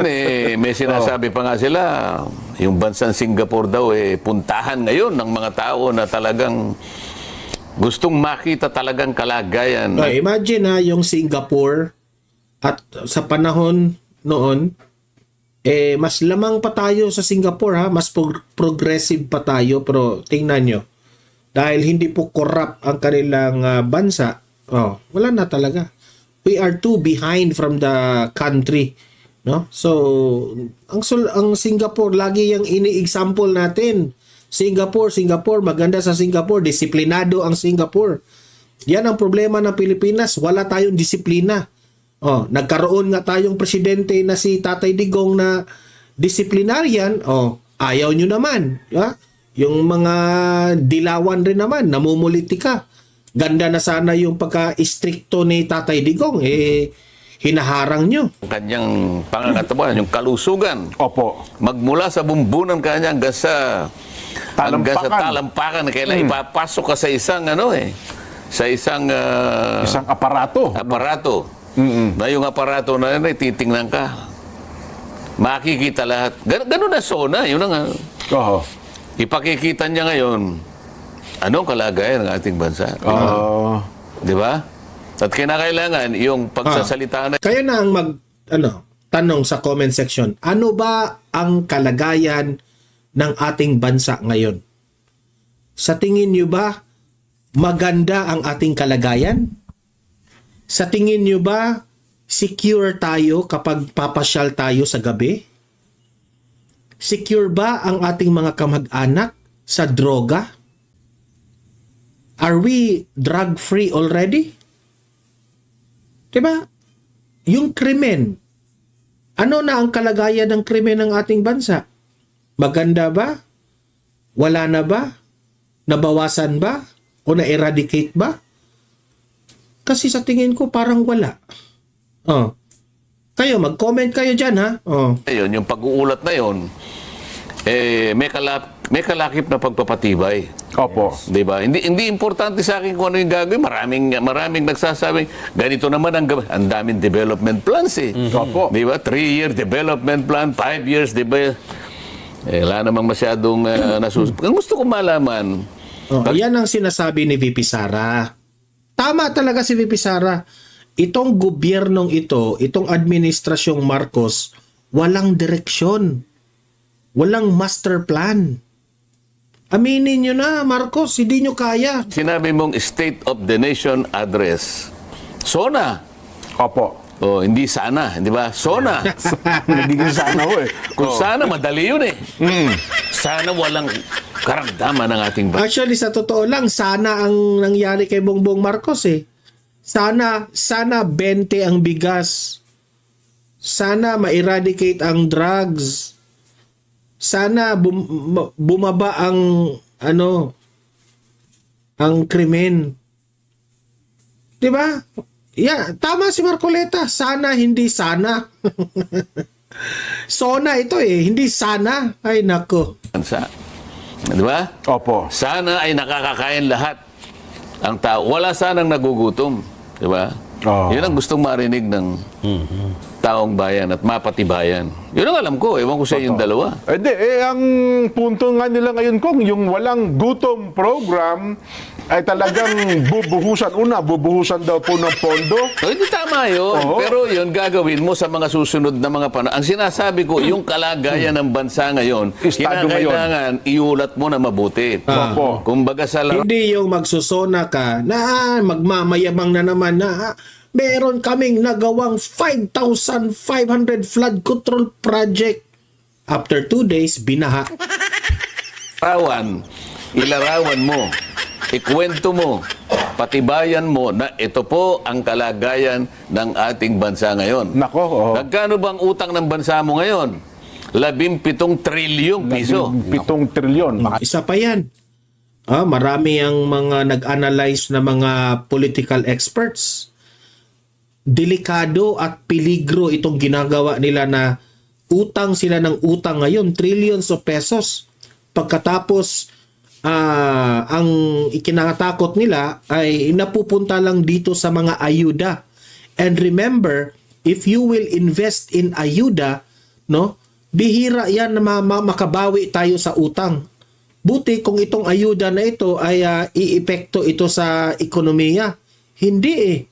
ngayon may sinasabi pa nga sila, yung bansang Singapore daw puntahan ngayon ng mga tao na talagang gustong makita talagang kalagayan. Imagine yung Singapore at sa panahon noon, mas lamang pa tayo sa Singapore, mas progressive pa tayo, pero tingnan nyo, dahil hindi po corrupt ang kanilang bansa, wala na talaga. We are too behind from the country, no? So ang Singapore lagi yung ini-example natin. Singapore, maganda sa Singapore, disiplinado ang Singapore. Yan ang problema ng Pilipinas, wala tayong disiplina. Nagkaroon nga tayong presidente na si Tatay Digong na disciplinarian, ayaw nyo naman. Yung mga dilawan rin naman, namumulitika. Ganda na sana yung pagka-istrikto ni Tatay Digong, hinaharang nyo. Kanyang pangangatawan, yung kalusugan. Opo. Magmula sa bumbunan kanya hanggang sa talampakan. Kailan ipapasok ka sa isang sa isang aparato. Na yung aparato na yun, titingnan ka. Makikita lahat. Ganun na SONA. Yun na nga. Ipakikita niya ngayon anong kalagayan ng ating bansa. Di ba? At kinakailangan yung pagsasalita na... Kayo na ang tanong sa comment section. Ano ba ang kalagayan ng ating bansa ngayon? Sa tingin nyo ba maganda ang ating kalagayan? Sa tingin nyo ba secure tayo kapag papasyal tayo sa gabi? Secure ba ang ating mga kamag-anak sa droga? Are we drug-free already? Diba? Yung krimen. Ano na ang kalagayan ng krimen ng ating bansa? Maganda ba? Wala na ba? Nabawasan ba? O na-eradicate ba? Kasi sa tingin ko parang wala. Kayo, mag-comment kayo dyan, ha? Ayun, yung pag-uulat na yun, may kalakip na pagpapatibay. Opo. Diba? Hindi importante sa akin kung ano yung gagawin. Maraming nagsasabing, ganito naman ang daming development plans Opo. Diba? 3-year development plan, 5 years, diba? Wala namang masyadong Ang gusto ko malaman. Yan ang sinasabi ni VP Sara. Tama talaga si VP Sara. Itong gobyernong ito, itong administrasyong Marcos, walang direksyon. Walang master plan. Aminin nyo na, Marcos, hindi nyo kaya. Sinabi mong State of the Nation Address. SONA. Opo. Hindi sana, di ba? SONA. Hindi ko sana Kung sana, madali yun Sana walang karamdaman ng ating bansa. Actually, sa totoo lang, sana ang nangyari kay Bongbong Marcos Sana 20 ang bigas. Sana ma-eradicate ang drugs. Sana bumaba ang krimen. 'Di ba? Tama si Marcoleta. Sana hindi sana. SONA ito hindi sana. Ay nako. Di ba? Opo. Sana ay nakakakain lahat ang tao. Wala sanang nagugutom. Di ba? Yun ang gustong marinig ng taong bayan at mapatibayan. Yun ang alam ko. Ewan ko sa yung dalawa. Ang punto nga nila ngayon kung yung walang gutom program ay talagang bubuhusan daw po ng pondo. Hindi tama yun. Pero yun gagawin mo sa mga susunod na mga panahon. Ang sinasabi ko, yung kalagayan ng bansa ngayon, kinakailangan iulat mo na mabuti. Kumbaga sa hindi yung magsusona ka na magmamayabang na naman na meron kaming nagawang 5,500 flood control project. After 2 days, binaha. Ilarawan mo, ikwento mo, patibayan mo na ito po ang kalagayan ng ating bansa ngayon. Nako. Nagkano bang utang ng bansa mo ngayon? 17 trilyong piso. 17 trilyon. Isa pa yan. Marami ang mga nag-analyze na mga political experts. Delikado at peligro itong ginagawa nila na utang sila ng utang ngayon, trillions of pesos. Pagkatapos, ang ikinatakot nila ay napupunta lang dito sa mga ayuda. And remember, if you will invest in ayuda, no? Bihira yan na makabawi tayo sa utang. Buti kung itong ayuda na ito ay iepekto ito sa ekonomiya. Hindi eh.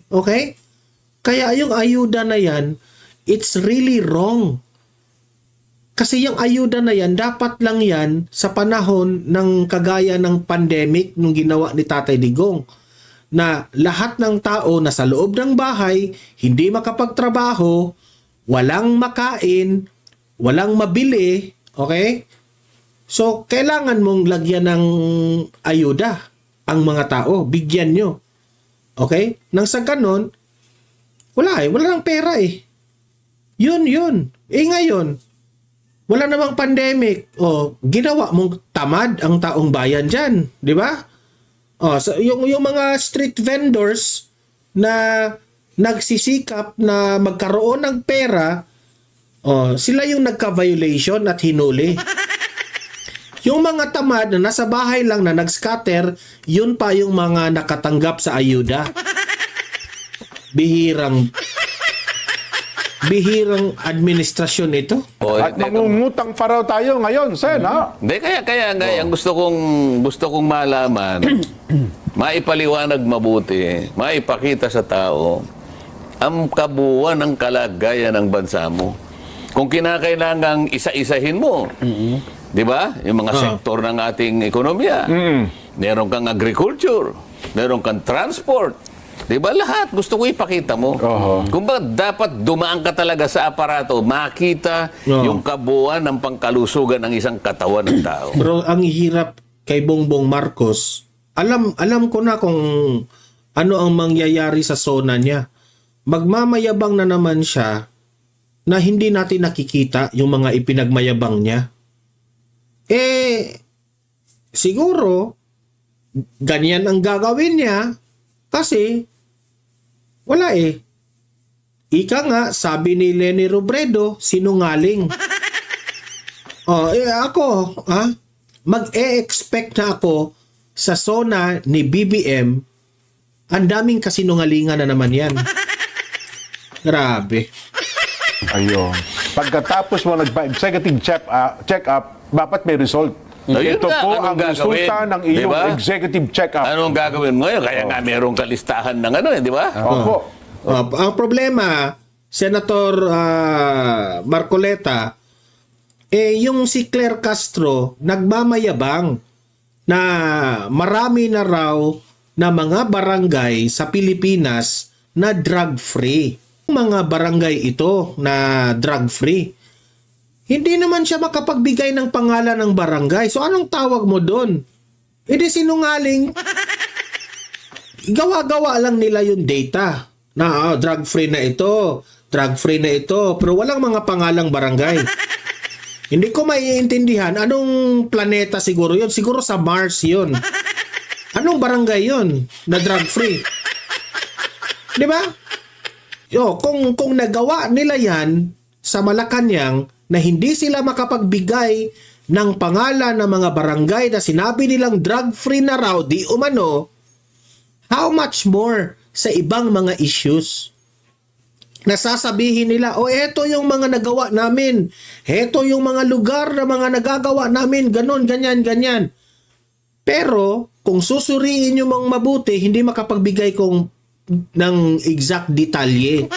Okay? Kaya yung ayuda na yan, it's really wrong. Kasi yung ayuda na yan, dapat lang yan sa panahon ng kagaya ng pandemic nung ginawa ni Tatay Digong. Na lahat ng tao na sa loob ng bahay, hindi makapagtrabaho, walang makain, walang mabili, okay? So, kailangan mong lagyan ng ayuda ang mga tao, bigyan nyo. Okay? Nang sa ganon, wala nang pera eh. Yun. Ngayon, wala namang pandemic. Ginawa mong tamad ang taong bayan dyan. Di ba? So, yung mga street vendors na nagsisikap na magkaroon ng pera, sila yung nagka-violation at hinuli. Yung mga tamad na nasa bahay lang na nag-scatter, yun pa yung mga nakatanggap sa ayuda. Bihirang administrasyon ito. At mangungutang pa raw tayo ngayon, Sen, ha? Hindi, kaya ang gusto kong malaman, maipaliwanag mabuti, maipakita sa tao, ang kabuuan ng kalagayan ng bansa mo. Kung kinakailangang isa-isahin mo, di ba? Yung mga sektor ng ating ekonomiya. Meron kang agriculture, meron kang transport. Di ba? Lahat gusto ko ipakita mo. Kung ba dapat dumaan ka talaga sa aparato, makita yung kabuuan ng pangkalusugan ng isang katawan ng tao. Pero ang hirap kay Bongbong Marcos, alam ko na kung ano ang mangyayari sa zona niya. Magmamayabang na naman siya na hindi natin nakikita yung mga ipinagmayabang niya. Siguro, ganyan ang gagawin niya kasi wala eh. Ika nga, sabi ni Leni Robredo, sinungaling. Ako, mag-e-expect na ako sa zona ni BBM, ang daming kasinungalingan na naman yan. Grabe. Ayun. Pagkatapos mo nagpa-executive check-up, dapat may result. Ito po ang resulta ng iyong executive check-up. Anong gagawin mo ngayon? Kaya nga merong kalistahan ng di ba? Opo. Ang problema, Senator Marcoleta, yung si Claire Castro nagmamayabang na marami na raw na mga barangay sa Pilipinas na drug-free. Mga barangay ito na drug-free. Hindi naman siya makapagbigay ng pangalan ng barangay. So anong tawag mo doon? Hindi sinungaling. Gawa-gawa lang nila yung data. Na drug-free na ito, drug-free na ito, pero walang mga pangalang barangay. Hindi ko maiintindihan anong planeta siguro yun. Siguro sa Mars yun. Anong barangay yun na drug-free? Di ba? Kung nagawa nila yan sa Malacanang na hindi sila makapagbigay ng pangalan ng mga barangay na sinabi nilang drug-free na raw, di umano, how much more sa ibang mga issues? Nasasabihin nila, eto yung mga nagawa namin. Eto yung mga lugar na mga nagagawa namin. Ganon, ganyan, ganyan. Pero, kung susuriin nyo mang mabuti, hindi makapagbigay ng exact detalye.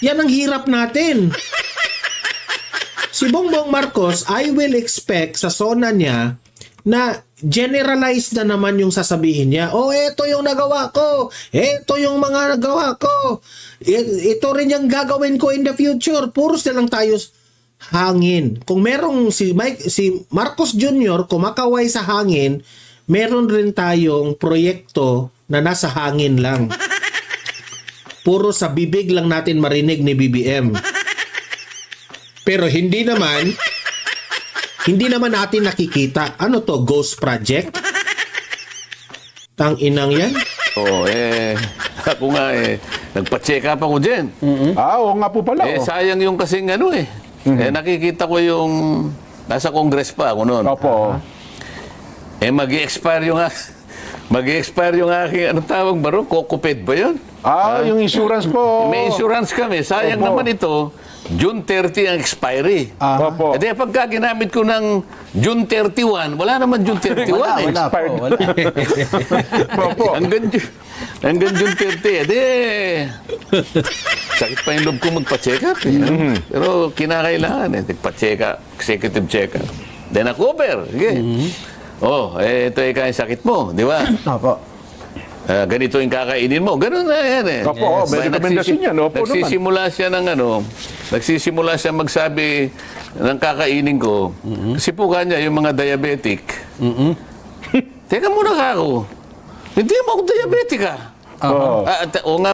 Yan ang hirap natin. Si Bongbong Marcos, I will expect sa zona niya na generalized na naman yung sasabihin niya. Eto yung nagawa ko. Eto yung mga nagawa ko. Ito rin yung gagawin ko in the future. Puros na lang tayo hangin. Kung merong si Marcos Jr. kumakaway sa hangin, meron rin tayong proyekto na nasa hangin lang. Puro sa bibig lang natin marinig ni BBM. Pero hindi naman natin nakikita. Ano to? Ghost project? Tang-inang yan? Ako nga nagpa-check up ako dyan. Oo nga po pala. Sayang yung kasing nakikita ko yung nasa Congress pa ako noon. Opo. Mag-i-expire yung aking, anong tawag ba ron? Kokoped ba yun? Yung insurance po. May insurance kami. Sayang naman ito. June 30 ang expiry. Opo. E di, pagka ginamit ko ng June 31, wala naman June 31 eh. Wala po, wala. Opo. Hanggang June 30. E di, sakit pa yung loob ko magpa-check up. Eh. Pero kinakailangan eh. Nagpa-check up, executive check up. Then na-cover. Okay. Oh, ito yung sakit mo, di ba? Opo. Ganito yung kakainin mo. Ganun na yan eh. Opo, may rekomendasyon yan. Opo nagsisimula siya ng nagsisimula siya magsabi ng kakainin ko. Kasi po kanya, yung mga diabetic. Teka muna ka ako. Hindi mo ako diabetic ah. Oo. O nga